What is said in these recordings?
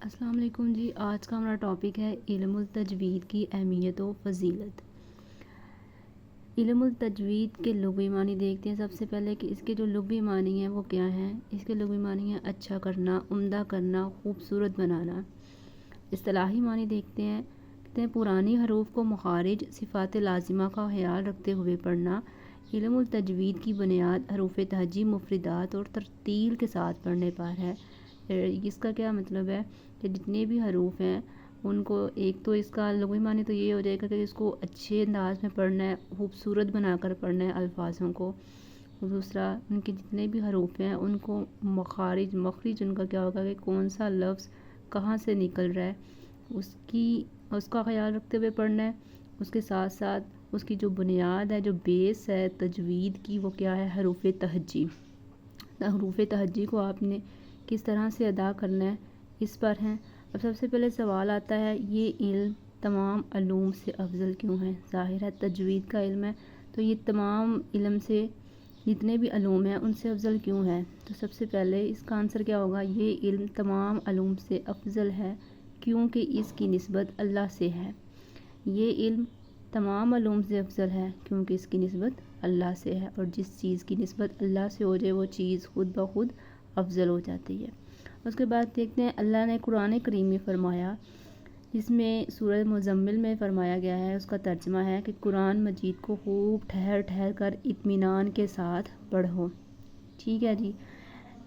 السلام علیکم جی، آج کا ہمارا ٹاپک ہے علم التجوید کی اہمیت و فضیلت۔ علم التجوید کے لغوی معنی دیکھتے ہیں۔ سب سے پہلے کہ اس کے جو لغوی معنی ہیں وہ کیا ہیں۔ اس کے لغوی معنی ہیں اچھا کرنا، عمدہ کرنا، خوبصورت بنانا۔ اصطلاحی معنی دیکھتے ہیں، کہتے ہیں پرانی حروف کو مخارج صفات لازمہ کا خیال رکھتے ہوئے پڑھنا۔ علم التجوید کی بنیاد حروف تہجی مفردات اور ترتیل کے ساتھ پڑھنے پر ہے۔ اس کا کیا مطلب ہے کہ جتنے بھی حروف ہیں ان کو ایک تو اس کا لغوی معنی تو یہ ہو جائے گا کہ اس کو اچھے انداز میں پڑھنا ہے، خوبصورت بنا کر پڑھنا ہے الفاظوں کو۔ دوسرا، ان کے جتنے بھی حروف ہیں ان کو مخارج ان کا کیا ہوگا کہ کون سا لفظ کہاں سے نکل رہا ہے اس کا خیال رکھتے ہوئے پڑھنا ہے۔ اس کے ساتھ ساتھ اس کی جو بنیاد ہے، جو بیس ہے تجوید کی، وہ کیا ہے؟ حروف تہجی۔ حروف تہجی کو آپ نے کس طرح سے ادا کرنا ہے اس پر ہیں۔ اب سب سے پہلے سوال آتا ہے، یہ علم تمام علوم سے افضل کیوں ہے؟ ظاہر ہے تجوید کا علم ہے تو یہ تمام علم سے، جتنے بھی علوم ہیں ان سے افضل کیوں ہے؟ تو سب سے پہلے اس کا آنسر کیا ہوگا؟ یہ علم تمام علوم سے افضل ہے کیونکہ اس کی نسبت اللہ سے ہے۔ یہ علم تمام علوم سے افضل ہے کیونکہ اس کی نسبت اللہ سے ہے، اور جس چیز کی نسبت اللہ سے ہو جائے وہ چیز خود بخود افضل ہو جاتی ہے۔ اس کے بعد دیکھتے ہیں اللہ نے قرآن کریم میں فرمایا، جس میں سورہ مزمل میں فرمایا گیا ہے، اس کا ترجمہ ہے کہ قرآن مجید کو خوب ٹھہر ٹھہر کر اطمینان کے ساتھ پڑھو۔ ٹھیک ہے جی۔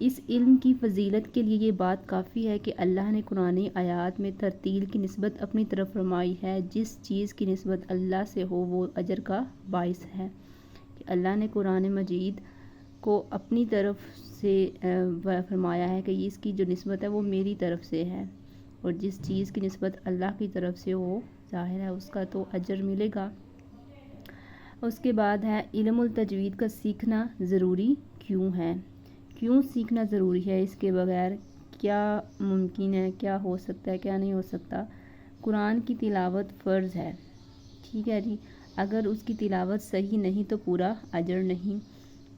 اس علم کی فضیلت کے لیے یہ بات کافی ہے کہ اللہ نے قرآن آیات میں ترتیل کی نسبت اپنی طرف فرمائی ہے۔ جس چیز کی نسبت اللہ سے ہو وہ اجر کا باعث ہے، کہ اللہ نے قرآن مجید کو اپنی طرف سے فرمایا ہے کہ اس کی جو نسبت ہے وہ میری طرف سے ہے، اور جس چیز کی نسبت اللہ کی طرف سے ہو ظاہر ہے اس کا تو اجر ملے گا۔ اس کے بعد ہے علم التجوید کا سیکھنا ضروری کیوں ہے؟ کیوں سیکھنا ضروری ہے؟ اس کے بغیر کیا ممکن ہے، کیا ہو سکتا ہے، کیا نہیں ہو سکتا؟ قرآن کی تلاوت فرض ہے، ٹھیک ہے جی۔ اگر اس کی تلاوت صحیح نہیں تو پورا اجر نہیں۔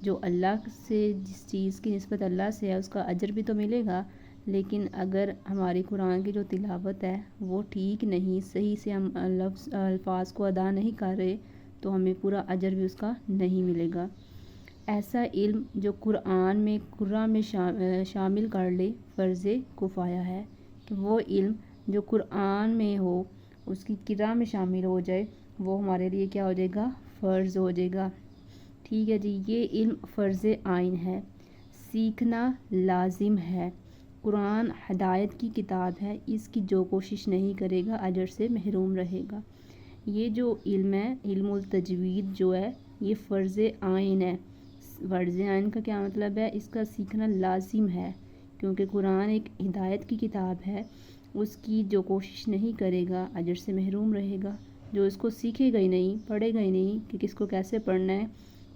جو اللہ سے، جس چیز کی نسبت اللہ سے ہے اس کا اجر بھی تو ملے گا، لیکن اگر ہماری قرآن کی جو تلاوت ہے وہ ٹھیک نہیں، صحیح سے ہم الفاظ کو ادا نہیں کر رہے تو ہمیں پورا اجر بھی اس کا نہیں ملے گا۔ ایسا علم جو قرآن میں قرآ میں شامل کر لے فرض کفایہ ہے، کہ وہ علم جو قرآن میں ہو اس کی قرآ میں شامل ہو جائے وہ ہمارے لیے کیا ہو جائے گا؟ فرض ہو جائے گا۔ ٹھیک ہے جی۔ یہ علم فرض عین ہے، سیکھنا لازم ہے۔ قرآن ہدایت کی کتاب ہے، اس کی جو کوشش نہیں کرے گا اجر سے محروم رہے گا۔ یہ جو علم ہے، علم التجوید جو ہے یہ فرض عین ہے۔ فرض عین کا کیا مطلب ہے؟ اس کا سیکھنا لازم ہے، کیونکہ قرآن ایک ہدایت کی کتاب ہے، اس کی جو کوشش نہیں کرے گا اجر سے محروم رہے گا۔ جو اس کو سیکھے گا ہی نہیں، پڑھے گا ہی نہیں کہ کس کو کیسے پڑھنا ہے،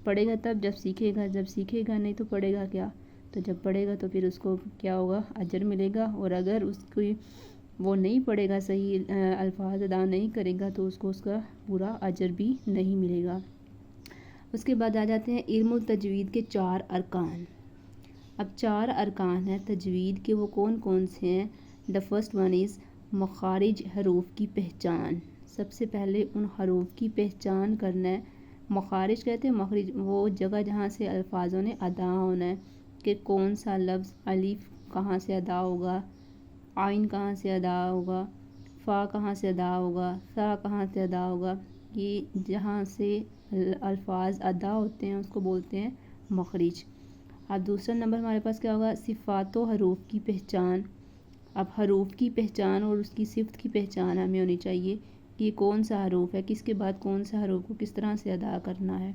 پڑھے گا تب جب سیکھے گا، جب سیکھے گا نہیں تو پڑھے گا کیا؟ تو جب پڑھے گا تو پھر اس کو کیا ہوگا؟ اجر ملے گا، اور اگر اس کو وہ نہیں پڑھے گا، صحیح الفاظ ادا نہیں کرے گا تو اس کو اس کا پورا اجر بھی نہیں ملے گا۔ اس کے بعد آ جاتے ہیں علم التجوید کے 4 ارکان۔ اب 4 ارکان ہیں تجوید کے، وہ کون کون سے ہیں؟ دا فرسٹ ون از مخارج، حروف کی پہچان۔ سب سے پہلے ان حروف کی پہچان کرنا ہے۔ مخارج کہتے ہیں مخرج، وہ جگہ جہاں سے الفاظوں نے ادا ہونا ہے، کہ کون سا لفظ الف کہاں سے ادا ہوگا، عین کہاں سے ادا ہوگا، فا کہاں سے ادا ہوگا، سا کہاں سے ادا ہوگا۔ یہ جہاں سے الفاظ ادا ہوتے ہیں اس کو بولتے ہیں مخرج۔ اب دوسرا نمبر ہمارے پاس کیا ہوگا؟ صفات و حروف کی پہچان۔ اب حروف کی پہچان اور اس کی صفت کی پہچان ہمیں ہونی چاہیے کہ یہ کون سا حروف ہے، کس کے بعد کون سا حروف کو کس طرح سے ادا کرنا ہے۔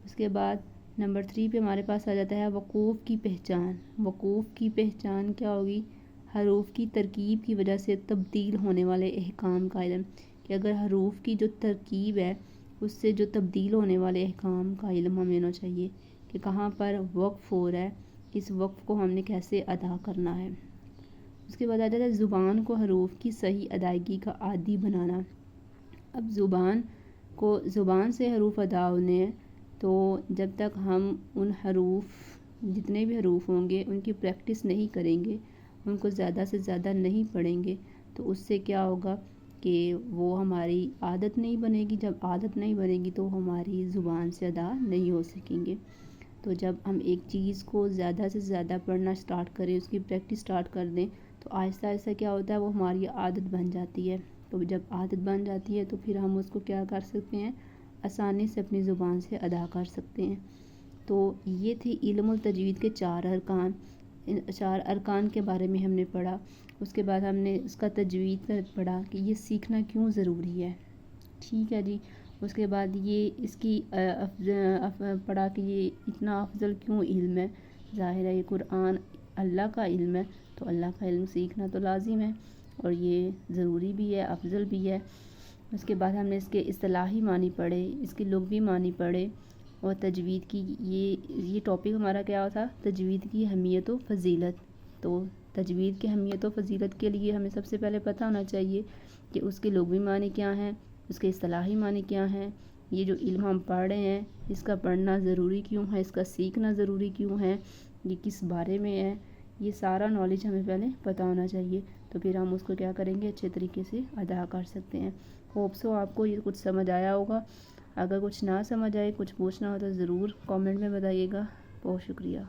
اس کے بعد نمبر 3 پہ ہمارے پاس آ جاتا ہے وقوف کی پہچان۔ وقوف کی پہچان کیا ہوگی؟ حروف کی ترکیب کی وجہ سے تبدیل ہونے والے احکام کا علم، کہ اگر حروف کی جو ترکیب ہے اس سے جو تبدیل ہونے والے احکام کا علم ہمیں ہونا چاہیے، کہ کہاں پر وقف ہو رہا ہے، اس وقف کو ہم نے کیسے ادا کرنا ہے۔ اس کے بعد آ جاتا ہے زبان کو حروف کی صحیح ادائیگی کا عادی بنانا۔ اب زبان سے حروف ادا ہونے ہیں، تو جب تک ہم ان حروف، جتنے بھی حروف ہوں گے ان کی پریکٹس نہیں کریں گے، ان کو زیادہ سے زیادہ نہیں پڑھیں گے تو اس سے کیا ہوگا کہ وہ ہماری عادت نہیں بنے گی. جب عادت نہیں بنے گی تو ہماری زبان سے ادا نہیں ہو سکیں گے. تو جب ہم ایک چیز کو زیادہ سے زیادہ پڑھنا سٹارٹ کریں، اس کی پریکٹس سٹارٹ کر دیں تو آہستہ آہستہ کیا ہوتا ہے وہ ہماری عادت بن جاتی ہے. تو جب عادت بن جاتی ہے تو پھر ہم اس کو کیا کر سکتے ہیں، آسانی سے اپنی زبان سے ادا کر سکتے ہیں. تو یہ تھی علم التجوید کے 4 ارکان. ان 4 ارکان کے بارے میں ہم نے پڑھا. اس کے بعد ہم نے اس کا تجوید کا پڑھا کہ یہ سیکھنا کیوں ضروری ہے. ٹھیک ہے جی. اس کے بعد یہ اس کی پڑھا کہ یہ اتنا افضل کیوں علم ہے. ظاہر ہے یہ قرآن اللہ کا علم ہے تو اللہ کا علم سیکھنا تو لازم ہے اور یہ ضروری بھی ہے، افضل بھی ہے. اس کے بعد ہم نے اس کے اصطلاحی معنی پڑھے، اس کی لغوی معنی پڑھے اور تجوید کی یہ ٹاپک ہمارا کیا تھا، تجوید کی اہمیت و فضیلت. تو تجوید کی اہمیت و فضیلت کے لیے ہمیں سب سے پہلے پتہ ہونا چاہیے کہ اس کے لغوی معنی کیا ہیں، اس کے اصطلاحی معنی کیا ہیں. یہ جو علم ہم پڑھ رہے ہیں اس کا پڑھنا ضروری کیوں ہے، اس کا سیکھنا ضروری کیوں ہے، یہ کس بارے میں ہے، یہ سارا نالج ہمیں پہلے پتہ ہونا چاہیے. تو پھر ہم اس کو کیا کریں گے، اچھے طریقے سے ادا کر سکتے ہیں. ہوپ سو آپ کو یہ کچھ سمجھ آیا ہوگا. اگر کچھ نہ سمجھ آئے، کچھ پوچھنا ہو تو ضرور کامنٹ میں بتائیے گا. بہت شکریہ.